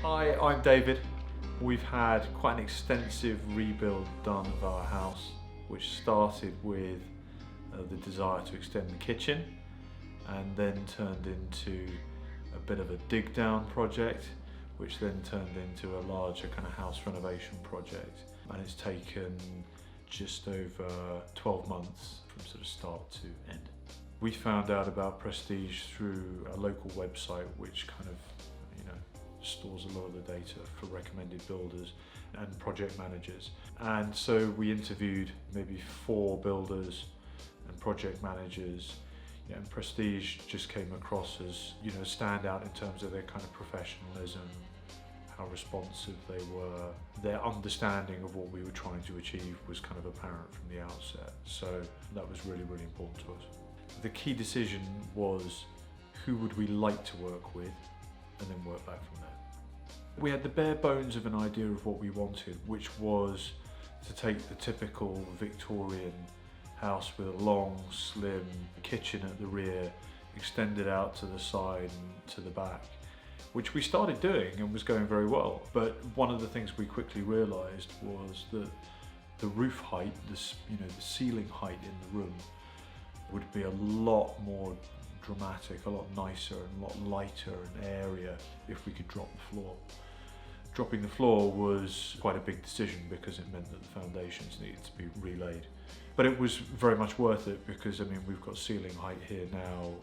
Hi, I'm David. We've had quite an extensive rebuild done of our house, which started with the desire to extend the kitchen and then turned into a bit of a dig down project, which then turned into a larger kind of house renovation project. And it's taken just over 12 months from sort of start to end. We found out about Prestige through a local website which kind of, stores a lot of the data for recommended builders and project managers. And so we interviewed maybe 4 builders and project managers, and Prestige just came across as, a standout in terms of their kind of professionalism, how responsive they were. Their understanding of what we were trying to achieve was kind of apparent from the outset. So that was really, really important to us. The key decision was who would we like to work with, and then work back from there. We had the bare bones of an idea of what we wanted, which was to take the typical Victorian house with a long, slim kitchen at the rear, extended out to the side and to the back, which we started doing and was going very well. But one of the things we quickly realised was that the roof height, the ceiling height in the room, would be a lot more dramatic, a lot nicer and a lot lighter and airier if we could drop the floor. Dropping the floor was quite a big decision because it meant that the foundations needed to be relaid. But it was very much worth it because, we've got ceiling height here now,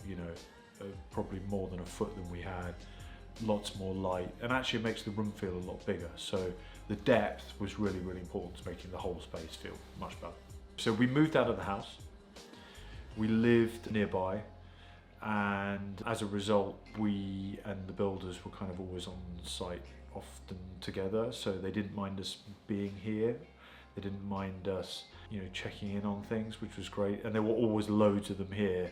probably more than a foot than we had, lots more light, and actually it makes the room feel a lot bigger. So the depth was really, really important to making the whole space feel much better. So we moved out of the house. We lived nearby, and as a result, we and the builders were kind of always on site often together, so they didn't mind us being here. They didn't mind us, checking in on things, which was great. And there were always loads of them here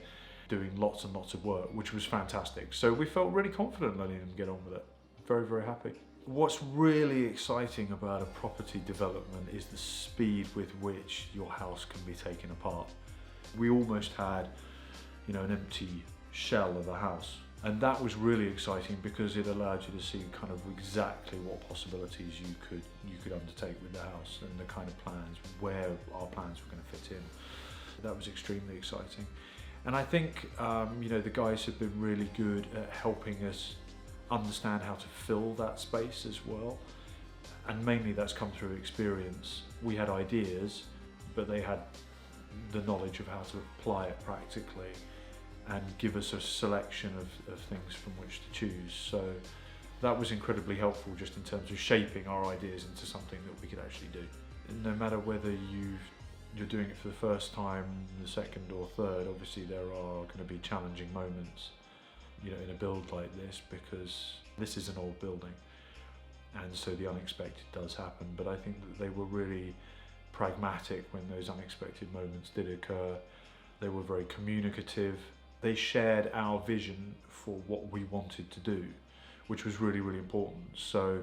doing lots and lots of work, which was fantastic. So we felt really confident letting them get on with it. Very, very happy. What's really exciting about a property development is the speed with which your house can be taken apart. We almost had, an empty shell of a house. And that was really exciting because it allowed you to see kind of exactly what possibilities you could undertake with the house and the kind of plans, where our plans were going to fit in. That was extremely exciting. And I think, the guys have been really good at helping us understand how to fill that space as well. And mainly that's come through experience. We had ideas, but they had the knowledge of how to apply it practically and give us a selection of things from which to choose. So that was incredibly helpful just in terms of shaping our ideas into something that we could actually do. No matter whether you're doing it for the first time, the second or third, obviously there are going to be challenging moments, in a build like this, because this is an old building, and so the unexpected does happen. But I think that they were really pragmatic when those unexpected moments did occur. They were very communicative. They shared our vision for what we wanted to do, which was really, really important. So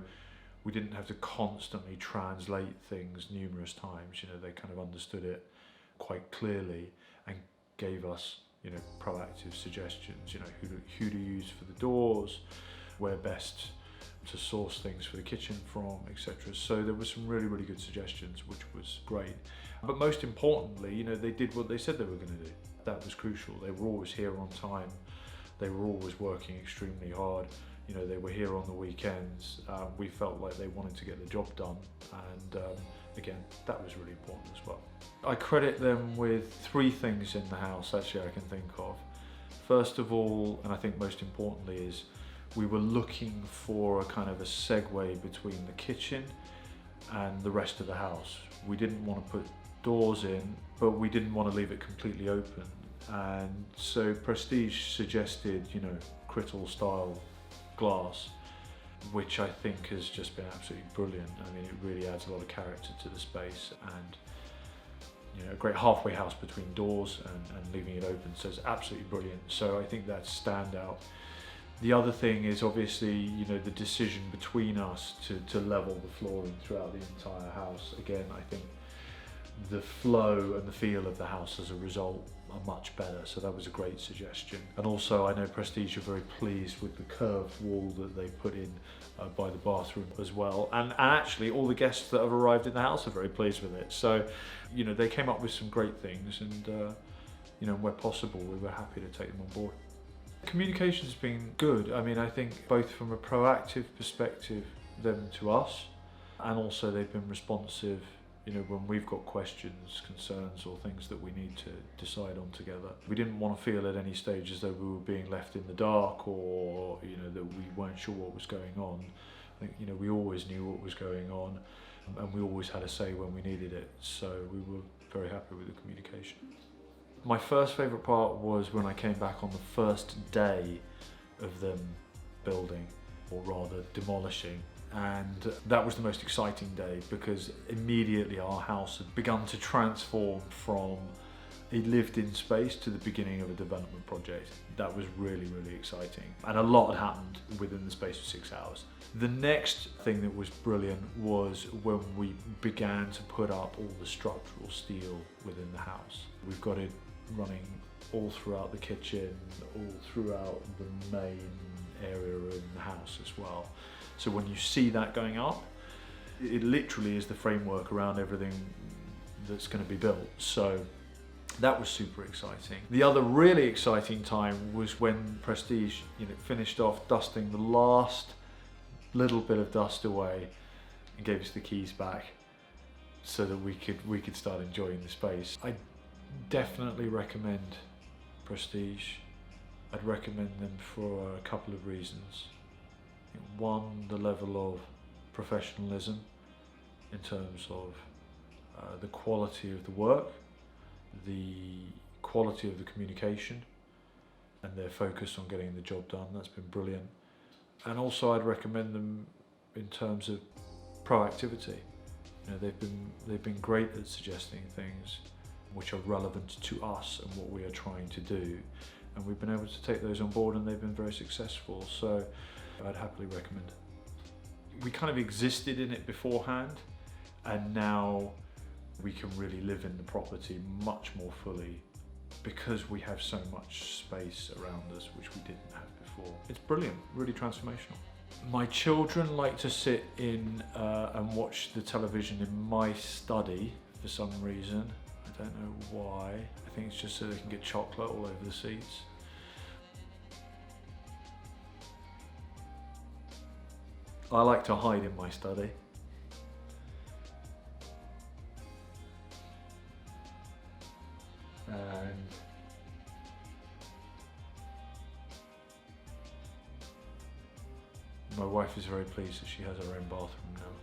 we didn't have to constantly translate things numerous times. They kind of understood it quite clearly and gave us, proactive suggestions, who to use for the doors, where best to source things for the kitchen from, etc. So there were some really, really good suggestions, which was great. But most importantly, they did what they said they were going to do. That was crucial. They were always here on time. They were always working extremely hard. They were here on the weekends. We felt like they wanted to get the job done. And again, that was really important as well. I credit them with 3 things in the house, actually, I can think of. First of all, and I think most importantly, is we were looking for a kind of a segue between the kitchen and the rest of the house. We didn't want to put doors in, but we didn't want to leave it completely open. And so Prestige suggested, Crittall style glass, which I think has just been absolutely brilliant. It really adds a lot of character to the space, and a great halfway house between doors and leaving it open. So it's absolutely brilliant. So I think that's standout. The other thing is obviously, the decision between us to level the flooring throughout the entire house. Again, I think the flow and the feel of the house as a result are much better, so that was a great suggestion. And also I know Prestige are very pleased with the curved wall that they put in by the bathroom as well, and actually all the guests that have arrived in the house are very pleased with it. So they came up with some great things, and where possible we were happy to take them on board. Communication's been good. I mean, I think both from a proactive perspective, them to us, and also they've been responsive when we've got questions, concerns, or things that we need to decide on together. We didn't want to feel at any stage as though we were being left in the dark, or that we weren't sure what was going on. I think we always knew what was going on, and we always had a say when we needed it, so we were very happy with the communication. My first favourite part was when I came back on the first day of them building, or rather demolishing. And that was the most exciting day, because immediately our house had begun to transform from a lived-in space to the beginning of a development project. That was really, really exciting. And a lot had happened within the space of 6 hours. The next thing that was brilliant was when we began to put up all the structural steel within the house. We've got it running all throughout the kitchen, all throughout the main area in the house as well. So when you see that going up, it literally is the framework around everything that's going to be built. So that was super exciting. The other really exciting time was when Prestige finished off dusting the last little bit of dust away and gave us the keys back so that we could start enjoying the space. I definitely recommend Prestige. I'd recommend them for a couple of reasons. One, the level of professionalism in terms of the quality of the work, the quality of the communication, and their focus on getting the job done. That's been brilliant. And also I'd recommend them in terms of proactivity. They've been great at suggesting things which are relevant to us and what we are trying to do, and we've been able to take those on board, and they've been very successful. So I'd happily recommend it. We kind of existed in it beforehand, and now we can really live in the property much more fully because we have so much space around us which we didn't have before. It's brilliant, really transformational. My children like to sit in and watch the television in my study for some reason. I don't know why. I think it's just so they can get chocolate all over the seats. I like to hide in my study. And my wife is very pleased that she has her own bathroom now.